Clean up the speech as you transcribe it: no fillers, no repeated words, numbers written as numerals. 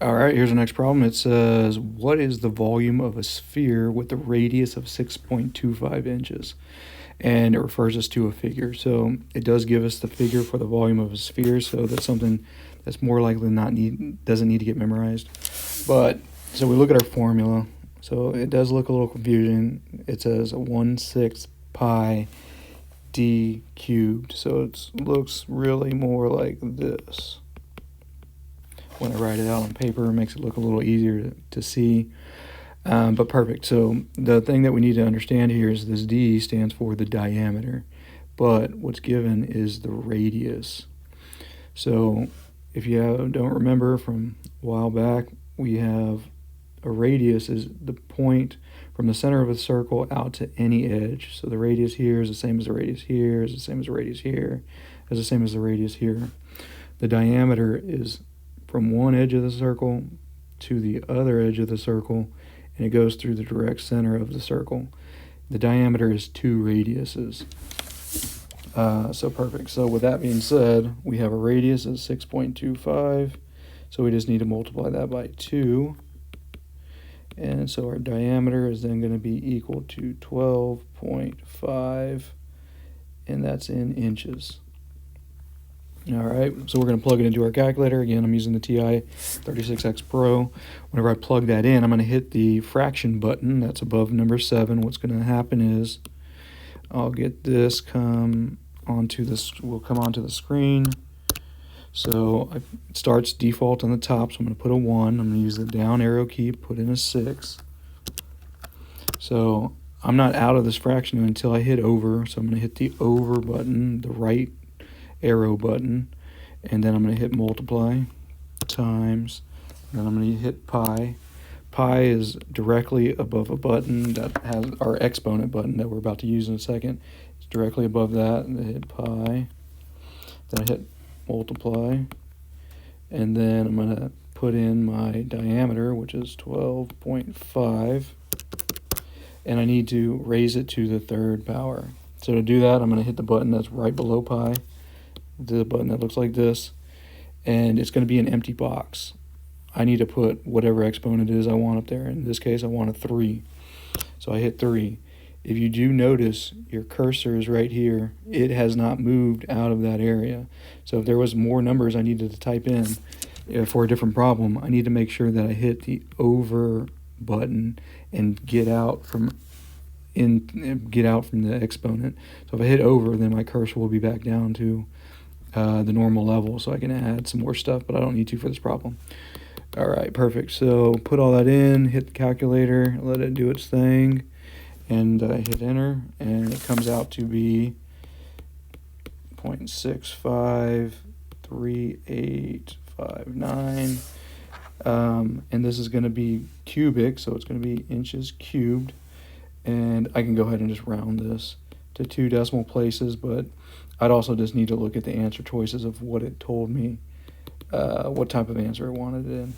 All right, here's the next problem. It says, what is the volume of a sphere with a radius of 6.25 inches? And it refers us to a figure. So it does give us the figure for the volume of a sphere, so that's something that's more likely doesn't need to get memorized. But, so we look at our formula. So it does look a little confusing. It says 1/6 pi d cubed. So it looks really more like this. When I write it out on paper, it makes it look a little easier to see. But perfect. So the thing that we need to understand here is this d stands for the diameter, but what's given is the radius. So if you don't remember from a while back, we have a radius is the point from the center of a circle out to any edge. So the radius here is the same as the radius here, is the same as the radius here, is the same as the radius here. The diameter is from one edge of the circle to the other edge of the circle, and it goes through the direct center of the circle. The diameter is 2 radiuses. So perfect. So with that being said, we have a radius of 6.25, so we just need to multiply that by 2. And so our diameter is then going to be equal to 12.5, and that's in inches. All right, so we're going to plug it into our calculator. Again, I'm using the TI 36X Pro. Whenever I plug that in, I'm going to hit the fraction button that's above number 7. What's going to happen is I'll get this will come onto the screen. So it starts default on the top, so I'm going to put a 1. I'm going to use the down arrow key, put in a 6. So I'm not out of this fraction until I hit over, so I'm going to hit the over button, the right arrow button, and then I'm going to hit multiply times, and then I'm going to hit pi. Pi is directly above a button that has our exponent button that we're about to use in a second. It's directly above that, and then hit pi, then I hit multiply, and then I'm going to put in my diameter, which is 12.5, and I need to raise it to the 3rd power. So to do that, I'm going to hit the button that's right below pi, the button that looks like this, and it's going to be an empty box. I need to put whatever exponent it is I want up there. In this case, I want a 3. So I hit 3. If you do notice, your cursor is right here. It has not moved out of that area. So if there was more numbers I needed to type in for a different problem, I need to make sure that I hit the over button and get out from the exponent. So if I hit over, then my cursor will be back down to the normal level, so I can add some more stuff, but I don't need to for this problem. All right, perfect. So put all that in, hit the calculator, let it do its thing, and hit enter, and it comes out to be 0.653859, and this is going to be cubic, so it's going to be inches cubed, and I can go ahead and just round this to 2 decimal places, but I'd also just need to look at the answer choices of what it told me, what type of answer it wanted in.